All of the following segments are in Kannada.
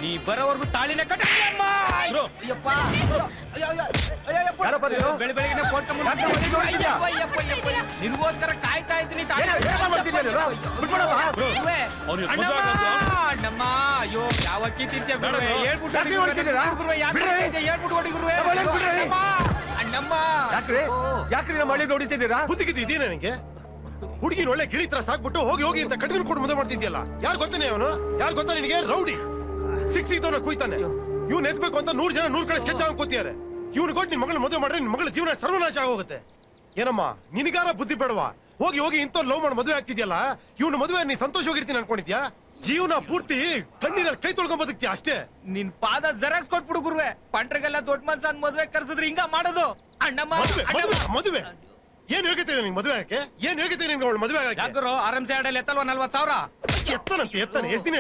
ನೀ ಬರೋವರೆಗೂ ತಾಳಿನ ಕಟ್ಟಮ್ಮ. ಬೆಳಗ್ಗೆ ನಿನ್ಗೋಸ್ಕರ ಕಾಯ್ತಾ ಇದ್ದೀನಿ. ಅಣ್ಣಮ್ಮ ಅಯ್ಯೋ ಯಾವಕ್ಕಿ ತಿಂತೀಯ ಹೇಳ್ಬಿಟ್ಟು ಹೊಡಿ ಗುರುವೆ. ಅಣ್ಣಮ್ಮ ಯಾಕ್ರಿ ನಮ್ಮ ಹಳ್ಳಿ ನೋಡಿತಿದ್ದೀರಾ? ಬುದ್ಧಿಗಿದ್ದೀ ನನಗೆ. ಹುಡುಗಿನ ಒಳ್ಳೆ ಗಿಳಿ ತರ ಸಾಕ್ಬಿಟ್ಟು ಹೋಗಿ ಹೋಗಿ ಅಂತ ಕಟ್ಟಿಗೆ ಕೊಟ್ಟು ಮದುವೆ ಮಾಡ್ತಿದ್ಯಲ್ಲ. ಯಾರು ಗೊತ್ತಾನೆ ಅವನು? ಯಾರು ಗೊತ್ತಾ ನಿನಗೆ? ರೌಡಿ ಸಿಕ್ಸಿದವನ ಕುಯ್ತಾನೆ. ಇವ್ನು ಎದ್ಬೇಕು ಅಂತ 100 ಜನ 100 ಕಡೆ ಸ್ಕೆಚ್ ಕೂತಿದ್ದಾರೆ. ಇವ್ನು ಕೊಟ್ಟು ನಿನ್ ಮಗಳ ಮದುವೆ ಮಾಡ್ರೆ ನಿನ್ ಮಗಳ ಜೀವನ ಸರ್ವನಾಶ ಆಗೋಗುತ್ತೆ. ಏನಮ್ಮ ನಿನಗಾರ ಬುದ್ಧಿ ಬೇಡವಾ? ಹೋಗಿ ಹೋಗಿ ಇಂಥ ಲವ್ ಮಾಡಿ ಮದುವೆ ಆಗ್ತಿದ್ಯಲ್ಲ. ಇವ್ನ ಮದುವೆ ನೀ ಸಂತೋಷವಾಗಿರ್ತೀನಿ ಅನ್ಕೊಂಡಿದ್ಯಾ? ಜೀವನ ಪೂರ್ತಿ ಕಣ್ಣೀರಲ್ಲಿ ಕೈ ತೊಳ್ಕೊಂಡ್ ಬದುಕ್ತಿಯಾ ಅಷ್ಟೇ. ನಿನ್ ಪಾದ ಜೆರಾಕ್ಸ್ ಕೊಟ್ಬಿಡು ಗುರುವೆ. ಪಂಟ್ರಿಗೆಲ್ಲ ದೊಡ್ಡ ಮನ್ಸ ಮದುವೆ ಕರ್ಸಿದ್ರೆ ಹಿಂಗ ಮಾಡೋದು. ಅಣ್ಣಮ್ಮ ಮದುವೆ ಏನ್ ಯೋಗ್ಯತೆ ನಿನ್ ಮದುವೆ ಆಕೆ? ಏನ್ ಯೋಗ್ಯತೆ ನಿನ್ಗೆ ಅವಳು ಮದುವೆ ಆಗ? ಯಾಕರು ಆರಾಮ್ಸೆ ಆಡಲ್ಲಿ ಎತ್ತಲ್ವಾ 40,000 ಎತ್ತಾನೆ ಎಷ್ಟ್ ದಿನ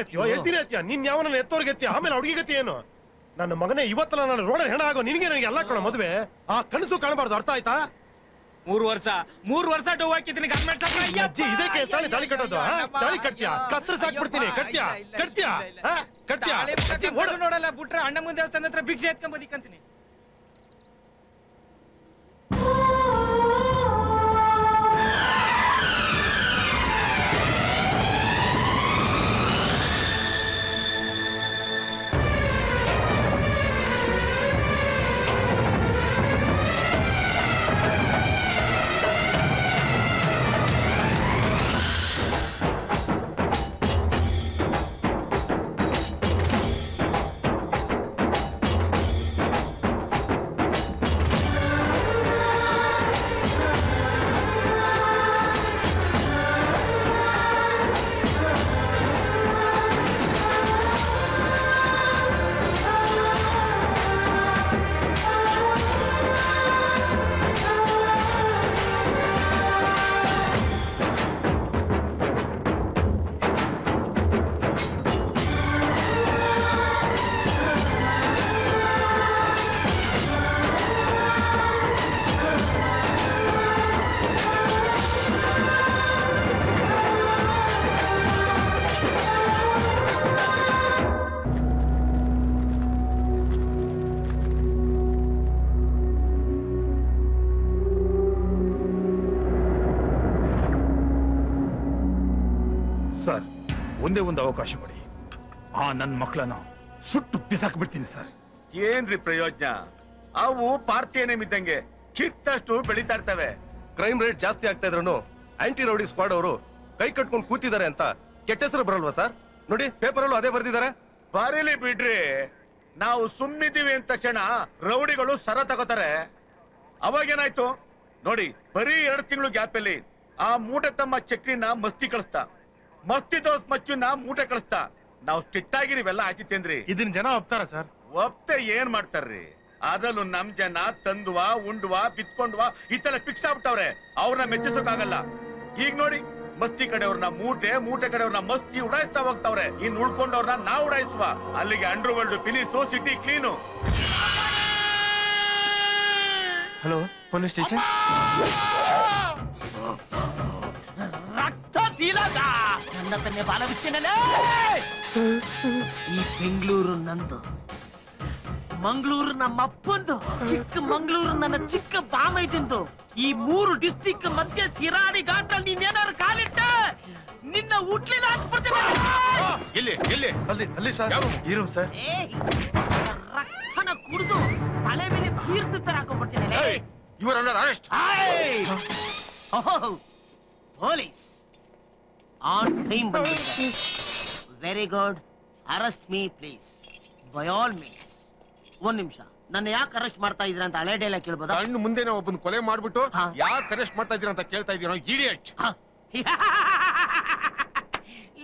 ಎತ್ತೀಯ? ನಿನ್ ಯಾವನ ಎತ್ತೋರ್ಗೆ ಎತ್ತೀಯ, ಆಮೇಲೆ ಹುಡುಗಿ ಗತಿ ಏನು? ನನ್ನ ಮಗನೇ ಇವತ್ತಲ್ಲ ನಾನು ರೋಡ ಹೆಣ ಆಗೋ ನಿನಗೆ ನನಗೆ ಎಲ್ಲ ಕೊಡೋ ಮದುವೆ. ಆ ಕನಸು ಕಾಣಬಾರ್ದು, ಅರ್ಥ ಆಯ್ತಾ? 3 ವರ್ಷ ಡೋ ಹಾಕಿದ್ದೀನಿ. ಇದಕ್ಕೆ ತಾಳಿ ಕಟ್ಟೋದು? ತಾಳಿ ಕಟ್ತೀಯಾ? ಕತ್ರ ಸಾಕ್ಬಿಡ್ತೀನಿ. ಕಟ್ತೀಯಾ? ನೋಡಲ್ಲ ಬಿಟ್ರೆ ಅಣ್ಣ ಮುಂದೆ ದೇವಸ್ಥಾನ ಹತ್ರ ಭಿಕ್ಷೆ ಎತ್ಕೊಂಡ್ ಬದಿಕಂತೀನಿ. ಒಂದೇ ಒಂದು ಅವಕಾಶ ಕೊಡಿ. ಆ ನನ್ನ ಮಕ್ಕಳನ್ನ ಸುಟ್ಟು ಬಿಸಾಕ್ಬಿಡ್ತೀನಿ ಸರ್. ಏನ್ರಿ ಪ್ರಯೋಜನ? ಅವು ಪಾರ್ಥಿವ ನೇಮಿದ್ದಂಗೆ ಕಿತ್ತಷ್ಟು ಬೆಳೀತಾ ಇರ್ತವೆ. ಕ್ರೈಮ್ ರೇಟ್ ಜಾಸ್ತಿ ಆಗ್ತಾ ಇದ್ರು ಆಂಟಿ ರೌಡಿ ಸ್ಕ್ವಾಡ್ ಅವರು ಕೈ ಕಟ್ಕೊಂಡು ಕೂತಿದ್ದಾರೆ ಅಂತ ಕೆಟ್ಟ ಹೆಸರು ಬರಲ್ವಾ ಸರ್? ನೋಡಿ ಪೇಪರ್ ಅಲ್ಲೂ ಅದೇ ಬರ್ದಿದ್ದಾರೆ. ಬರೀಲಿ ಬಿಡ್ರಿ, ನಾವು ಸುಮ್ಮಿದ್ದೀವಿ ಅಂತ ತಕ್ಷಣ ರೌಡಿಗಳು ಸರ ತಗೋತಾರೆ. ಅವಾಗೇನಾಯ್ತು ನೋಡಿ, ಬರೀ 2 ತಿಂಗಳು ಗ್ಯಾಪ್ ಅಲ್ಲಿ ಆ ಮೂಟೆ ತಮ್ಮ ಚಕ್ರಿನ ಮಸ್ತಿ ಕಳಿಸ್ತಾ, ಮಸ್ತಿ ದೋಸ್ ಮಚ್ಚುನ ಮೂಟೆ ಕಳಿಸ್ತಾ. ನಾವು ಸ್ಟ್ರಿಕ್ಟ್ ಆಗಿರಿವೆಲ್ಲ ಆಯ್ತಿತ್ತೇನ್ರಿ? ಇದನ್ನ ಜನ ಒಪ್ತಾರ ಸರ್? ಒಪ್ತೆ ಏನ್ ಮಾಡ್ತಾರ್ರಿ? ಅದಲ್ಲೂ ನಮ್ ಜನ ತಂದ್ವಾ ಉಂಡ್ವಾ ಬಿತ್ಕೊಂಡ್ವಾ ಇತ್ತೆಲ್ಲ ಫಿಕ್ಸ್ ಆಗ್ಬಿಟ್ಟವ್ರೆ. ಅವ್ರನ್ನ ಮೆಚ್ಚಿಸೋಕಾಗಲ್ಲ. ಈಗ ನೋಡಿ, ಮಸ್ತಿ ಕಡೆಯವ್ರನ್ನ ಮೂಟೆ, ಮೂಟೆ ಕಡೆಯವ್ರನ್ನ ಮಸ್ತಿ ಉಡಾಯಿಸ್ತಾ ಹೋಗ್ತಾವ್ರೆ. ಇನ್ ಉಳ್ಕೊಂಡವ್ರನ್ನ ನಾವು ಉಡಾಯಿಸುವ. ಅಲ್ಲಿಗೆ under world finish, city clean. Hello, police station. ನನ್ನ ತನ್ನೇ ಬಾಲವಿಸ್ತೇನಲ್ಲ. ಈ ಬೆಂಗಳೂರು ನಂದು, ಮಂಗಳೂರು ನಮ್ಮ ಅಪ್ಪಂದು, ಚಿಕ್ಕ ಮಂಗಳೂರು ನನ್ನ ಚಿಕ್ಕ ಬಾಮೈದಿಂದು. ಈ 3 ಡಿಸ್ಟಿಕ್ ಮಧ್ಯೆ ಸಿರಾಡಿ ಘಾಟಲ್ಲಿ ನೀನೇನಾರು ಕಾಲಿಟ್ಟ ನಿನ್ನ ಹುಟ್ಲಿಲ್ಲ ಹಾಕ್ಬಿಡ್ತೀನಿ. ಅಲ್ಲಿ ಸರ್, ಇರು ಸರ್. ರಕ್ತನ ಕುಡಿದು ತಲೆ ಮೇಲೆ ತೀರ್ಥ ತರ ಹಾಕೊಂಡ್ಬಿಡ್ತೀನಿ. ಪೊಲೀಸ್ ಆನ್ ಟೈಮ್ ಬಂದಿದ್ದಾರೆ. Very good. Arrest me please, by all means. 1 ನಿಮಿಷ, ನನ್ನ ಯಾಕೆ ಅರೆಸ್ಟ್ ಮಾಡ್ತಾ ಇದ್ದೀರಾ ಅಂತ ಹಳೆ ಡೈಲಾಗ್ ಕೇಳ್ಬೋದಾ? ಕಣ್ಣು ಮುಂದೆನೆ ಒಬ್ಬನ ಕೊಲೆ ಮಾಡ್ಬಿಟ್ಟು ಯಾಕೆ ಅರೆಸ್ಟ್ ಮಾಡ್ತಾ ಇದ್ದೀರಾ ಅಂತ ಕೇಳ್ತಾ ಇದೀನೋ ಇಡಿಯಟ್.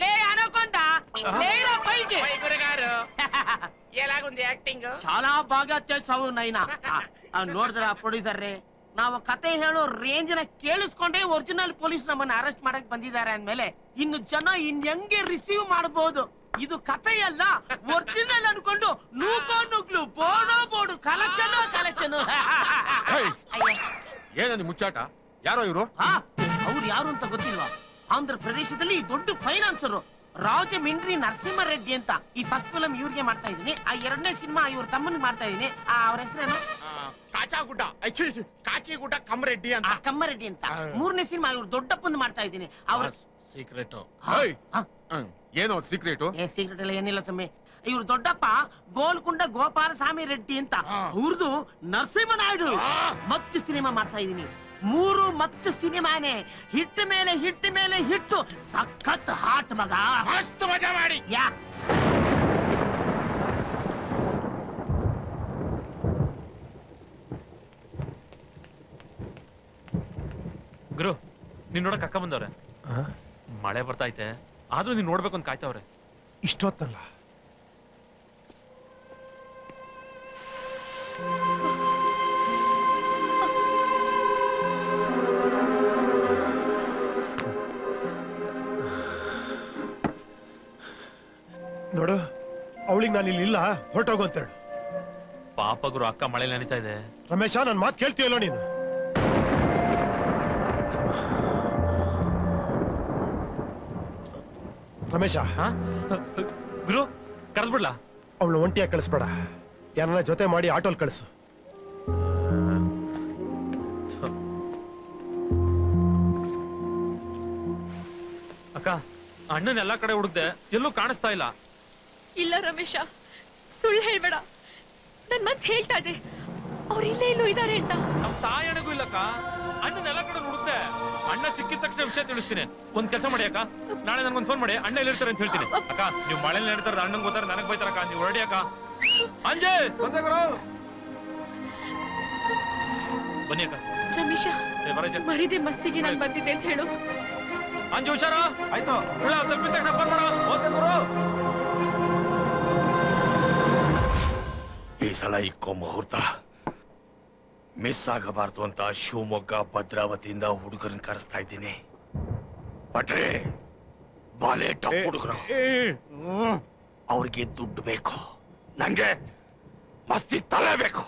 ಲೇ ಅನಕೊಂಡ, లేరా పైకి గురుగారు ఎలాగుంది యాక్టింగ్? చాలా బాగా చేసావు నైనా. ನೋಡಿದ್ರ ಪ್ರೊಡ್ಯೂಸರ್ ರೇ, ನಾವು ಕತೆ ಹೇಳೋ ರೇಂಜ್ ನ ಕೇಳಿಸ್ಕೊಂಡೇ ಒರಿಜಿನಲ್ ಪೊಲೀಸ್ ನಮ್ಮನ್ನ ಅರೆಸ್ಟ್ ಮಾಡಕ್ ಬಂದಿದ್ದಾರೆ ಅಂದ್ಮೇಲೆ ಇನ್ನು ಜನ ಹೆಂಗೆ ರಿಸೀವ್ ಮಾಡಬಹುದು? ಇದು ಕತೆ ಅಲ್ಲ, ಒರಿಜಿನಲ್ ಅನ್ಕೊಂಡು ನೂಕೋ ನುಗ್ಲು ಬೋಡೋ ಬೋಡು ಕಲೆಕ್ಷನ್ ಕಲೆಕ್ಷನ್. ಏನಂದಿ ಮುಚ್ಚಾಟ? ಯಾರೋ ಇವರು? ಅವ್ರು ಯಾರು ಅಂತ ಗೊತ್ತಿಲ್ವಾ? ಆಂಧ್ರ ಪ್ರದೇಶದಲ್ಲಿ ದೊಡ್ಡ ಫೈನಾನ್ಸರು. ರಾಜ ಮಿಂಡ್ರಿ ನರಸಿಂಹ ರೆಡ್ಡಿ ಅಂತ. ಈ ಫಸ್ಟ್ ಫಿಲಂ ಇವ್ರಿಗೆ ಮಾಡ್ತಾ ಇದೀನಿ. ಆ 2ನೇ ಸಿನಿಮಾ ಇವ್ರ ತಮ್ಮನಿಗೆ ಮಾಡ್ತಾ ಇದೀನಿ. ಅವ್ರ ಹೆಸರೇನು? ಕಾಚಾಗುಡ್ಡ ಕಾಚಿಗುಡ್ಡ ಕಮ್ಮರೆಡ್ಡಿ ಅಂತ. ಕಮ್ಮರೆಡ್ಡಿ ಅಂತ. 3ನೇ ಸಿನಿಮಾ ಇವ್ರ ದೊಡ್ಡಪ್ಪಂದು ಮಾಡ್ತಾ ಇದೀನಿ. ಅವ್ರ ಸೀಕ್ರೆಟ್ ಏನೋ ಸೀಕ್ರೆಟ್? ಸೀಕ್ರೆಟ್ ಎಲ್ಲ ಏನಿಲ್ಲ ಸ್ವಾಮಿ. ಇವ್ರ ದೊಡ್ಡಪ್ಪ ಗೋಲ್ಕೊಂಡ ಗೋಪಾಲಸ್ವಾಮಿ ರೆಡ್ಡಿ ಅಂತ. ಅವ್ರದ್ದು ನರಸಿಂಹನಾಯ್ಡು. ಮಚ್ಚು ಸಿನಿಮಾ ಮಾಡ್ತಾ ಇದೀನಿ. 3 ಮಚ್ಚು ಸಿನಿಮಾನೇ ಹಿಟ್ ಮೇಲೆ ಹಿಟ್ಟು. ಸಖತ್ ಹಾಟ್ ಮಗ. ಮಸ್ತ್ ಮಜಾ ಮಾಡಿ. ಯಾ ಗುರು, ನೀನ್ ನೋಡಕ್ ಅಕ್ಕ ಬಂದವ್ರೆ. ಮಳೆ ಬರ್ತಾ ಐತೆ, ಆದ್ರೂ ನೀನ್ ನೋಡ್ಬೇಕು ಅಂತ ಕಾಯ್ತವ್ರೆ. ಇಷ್ಟೊತ್ತಲ್ಲ ನೋಡು, ಅವಳಿಗೆ ನಾನು ಇಲ್ಲಿ ಇಲ್ಲ, ಹೊರಟೋಗು ಅಂತ ಹೇಳು. ಪಾಪ ಗುರು, ಅಕ್ಕ ಮಳೆ ನೆನೀತಾ ಇದೆ. ರಮೇಶ, ನನ್ ಮಾತು ಕೇಳ್ತೀಯಲ್ಲ ನೀನು? ರಮೇಶ, ಗುರು ಕರೆದ್ಬಿಡ್ಲಾ? ಅವಳು ಒಂಟಿಯಾಗಿ ಕಳಿಸ್ಬೇಡ, ಯಾರನ್ನ ಜೊತೆ ಮಾಡಿ ಆಟೋಲ್ ಕಳಿಸು. ಅಕ್ಕ, ಅಣ್ಣನ ಎಲ್ಲಾ ಕಡೆ ಹುಡುಕ್ದೆ, ಎಲ್ಲೂ ಕಾಣಿಸ್ತಾ ಇಲ್ಲ. ಇಲ್ಲ ರಮೇಶ, ಸುಳ್ಳು ಹೇಳ್ಬೇಡ. ನನ್ ಮನ್ಸ್ ಹೇಳ್ತಾ ಇದೆ ಅವ್ರು ಇಲ್ಲೇ ಇಲ್ಲೂ ಇದಾರೆ ಅಂತ. ನಮ್ ತಾಯಣಗೂ ಇಲ್ಲಕ್ಕ. ಅಣ್ಣನ ಎಲ್ಲಾ ಕಡೆ ಹುಡುಕ್ದೆ. ಅಣ್ಣ ಸಿಕ್ಕಿದ ತಕ್ಷಣ ವಿಷಯ ತಿಳಿಸ್ತೀನಿ. ಒಂದ್ ಕೆಲಸ ಮಾಡಿ ಅಕ್ಕ, ನಾಳೆ ನನ್ಗೊಂದ್ ಫೋನ್ ಮಾಡಿ, ಅಣ್ಣ ಎಲ್ಲಿರ್ತಾರೆ ಅಂತ ಹೇಳ್ತೀನಿ. ಅಕ್ಕ, ನೀವು ಮಳೆಯಲ್ಲಿ ನಡೀತಾರ, ಅಣ್ಣಂಗ್ ಗೊತ್ತಾರೆ, ನನಗ್ ಬೈತಾರಕ್ಕ. ನೀವು ಹೊರಡಿ ಅಕ್ಕ. ಅಂಜೆ ಬನ್ನಿ ಅಕ್ಕ. ರಮೇಶ, ಮರಿದೆ ಮಸ್ತಿಗೆ ನಾನು ಬಂದಿದ್ದೆ ಅಂತ ಹೇಳು. ಅಂಜು ಹುಷಾರ. ಆಯ್ತು. ತಪ್ಪಿದ ತಕ್ಷಣ ಫೋನ್ ಮಾಡು. ಓಕೆ ಗುರು. ಈ ಸಲ ಇಕ್ಕೋ ಮುಹೂರ್ತ ಮಿಸ್ ಆಗಬಾರ್ದು ಅಂತ ಶಿವಮೊಗ್ಗ ಭದ್ರಾವತಿಯಿಂದ ಹುಡುಗರನ್ನ ಕರೆಸ್ತಾ ಇದ್ದೀನಿ. ಬಟ್ರೆ ಬಾಲೆ ಟಾಪ್ ಹುಡುಗರು, ಅವ್ರಿಗೆ ದುಡ್ಡು ಬೇಕು, ನಂಗೆ ಮಸ್ತಿ ತಲೆ ಬೇಕು.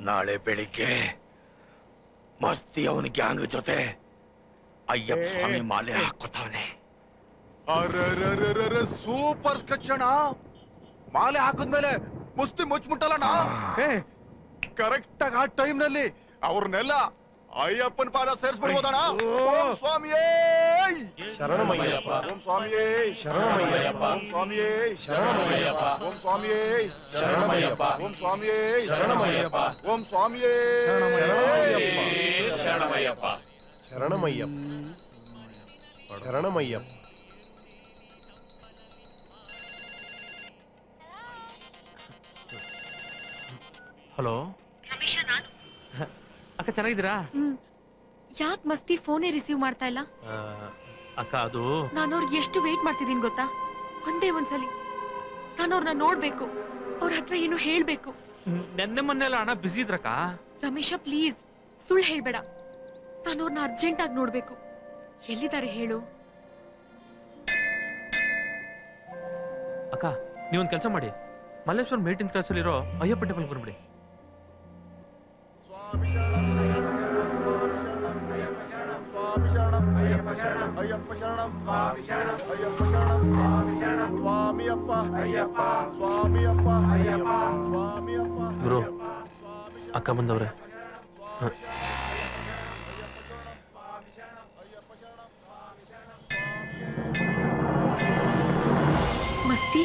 ನಾಳೆ ಬೆಳಿಗ್ಗೆ ಮಸ್ತಿ ಅವನ ಗ್ಯಾಂಗ್ ಜೊತೆ ಅಯ್ಯಪ್ಪ ಸ್ವಾಮಿ ಮಾಲೆ ಹಾಕೋತಾವನೆ. ಸೂಪರ್ ಕಕ್ಷಣ. ಮಾಲೆ ಹಾಕಿದ್ಮೇಲೆ ಮುಸ್ತಿ ಮುಚ್ಚಿಬಿಟ್ಟಲ್ಲಣ್ಣ. ಕರೆಕ್ಟ್ ಆಗಿ ಆ ಟೈಮ್ ನಲ್ಲಿ ಅವ್ರನ್ನೆಲ್ಲ ಅಯ್ಯಪ್ಪನ ಪಾದ ಸೇರಿಸ್ಬಿಡ್ಬೋದಣ್ಣ. ಓಂ ಸ್ವಾಮಿಯೇ ಶರಣಮಯ್ಯಪ್ಪ. ಓಂ ಸ್ವಾಮಿಯೇ ಶರಣಮಯ್ಯಪ್ಪ. ಓಂ ಸ್ವಾಮಿಯೇ ಶರಣಮಯ್ಯಪ್ಪ. ಓಂ ಸ್ವಾಮಿಯೇ ಶರಣಮಯ್ಯಪ್ಪ. ಓಂ ಸ್ವಾಮಿಯೇ ಶರಣಮಯ್ಯಪ್ಪ. ಓಂ ಸ್ವಾಮಿಯೇ ಶರಣಮಯ್ಯಪ್ಪ. ಶರಣಮಯ್ಯಪ್ಪ. ಶರಣಮಯ್ಯಪ್ಪ. ಹಲೋ ರಮೇಶ, ನಾನು. ಅಕ್ಕ, ಚೆನ್ನಾಗಿದ್ದೀರಾ? ಯಾಕೆ ಮಸ್ತಿ ಫೋನೇ ರಿಸೀವ್ ಮಾಡ್ತಾ ಇಲ್ಲ? ಅಕ್ಕ, ಅದು ನಾನು ಅವ್ರಿಗೆ ಎಷ್ಟು ವೇಟ್ ಮಾಡ್ತಿದ್ದೀನಿ ಗೊತ್ತಾ? ಒಂದೇ ಒಂದ್ಸಲಿ ನಾನು ಅವ್ರನ್ನ ನೋಡ್ಬೇಕು, ಅವ್ರ ಹತ್ರ ಏನು ಹೇಳ್ಬೇಕು. ನೆನ್ನೆ ಮೊನ್ನೆಲ್ಲ ಅಣ್ಣ ಬಿಸಿ ಇದ್ರಕ್ಕ. ರಮೇಶ ಪ್ಲೀಸ್, ಸುಳ್ಳು ಹೇಳ್ಬೇಡ. ನಾನು ಅವ್ರನ್ನ ಅರ್ಜೆಂಟ್ ಆಗಿ ನೋಡ್ಬೇಕು. ಎಲ್ಲಿದ್ದಾರೆ ಹೇಳು? ಅಕ್ಕ, ನೀವೊಂದ್ ಕೆಲಸ ಮಾಡಿ, ಮಲ್ಲೇಶ್ವರ ಮೇಟಿನ್ ಕ್ರಾಸಲ್ಲಿರೋ ಅಯ್ಯಪ್ಪ ಟೆಂಪಲ್ ಬಂದ್ಬಿಡಿ. ಗುರು, ಅಕ್ಕ ಬಂದವ್ರೆ. ಮಸ್ತಿ,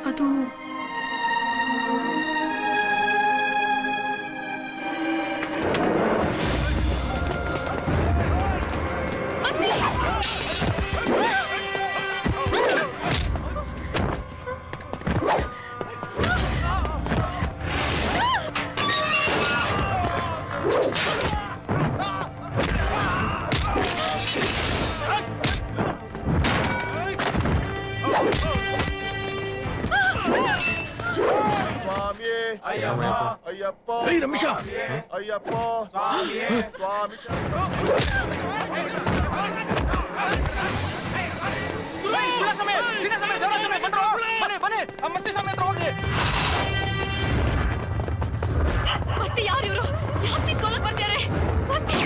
ಅದು ಅಯ್ಯಪ್ಪ ರಮೇಶ, ಅಯ್ಯಪ್ಪ ಸ್ವಾಮಿ. ಮಸ್ತಿ ಯಾರು ಇವರು? ಯಾಕೆ ನಿಂತ್ಕೊಳ್ಳಕ್ ಬರ್ತಾರೆ? ಮಸ್ತಿ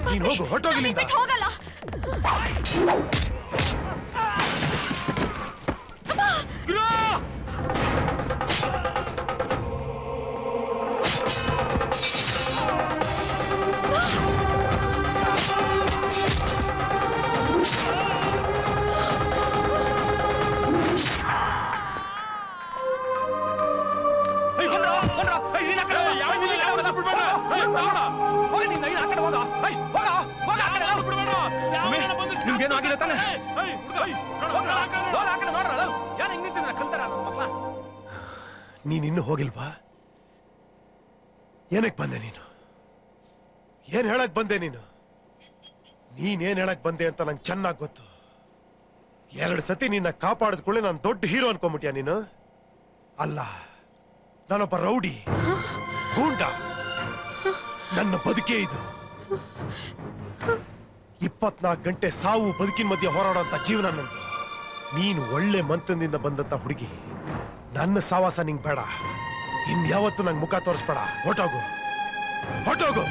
ನೀನ್ ಹೋಗು, ಹೊಟ್ಟೋಗಿಲ್ಲಿಂದ. ಹೋಗಲ್ಲ. ನಿಮ್ಗೇನು ಆಗಿಲ್ಲ ತಾನೆ? ನೀನಿನ್ನೂ ಹೋಗಿಲ್ವಾ? ಏನಕ್ ಬಂದೆ ನೀನು? ಏನ್ ಹೇಳಕ್ ಬಂದೆ ನೀನು? ನೀನೇನ್ ಹೇಳಕ್ ಬಂದೆ ಅಂತ ನಂಗೆ ಚೆನ್ನಾಗ್ ಗೊತ್ತು. 2 ಸತಿ ನಿನ್ನ ಕಾಪಾಡಿದ ಕೂಡಲೇ ನಾನು ದೊಡ್ಡ ಹೀರೋ ಅನ್ಕೊಂಬಿಟ್ಯಾ ನೀನು? ಅಲ್ಲ, ನಾನೊಬ್ಬ ರೌಡಿ ಗೂಂಡ. ನನ್ನ ಬದುಕೇ ಇದು. 24 ಗಂಟೆ ಸಾವು ಬದುಕಿನ ಮಧ್ಯೆ ಹೋರಾಡೋಂತ ಜೀವನ ನಂದು. ನೀನು ಒಳ್ಳೆ ಮಂತನದಿಂದ ಬಂದಂತ ಹುಡುಗಿ. ನನ್ನ ಸಾವಾಸ ನಿಂಗ್ ಬೇಡ. ಇನ್ಯಾವತ್ತು ನಂಗೆ ಮುಖ ತೋರಿಸ್ಬೇಡ. ಹೊಟ್ಟೋಗು, ಹೊಟ್ಟೋಗು.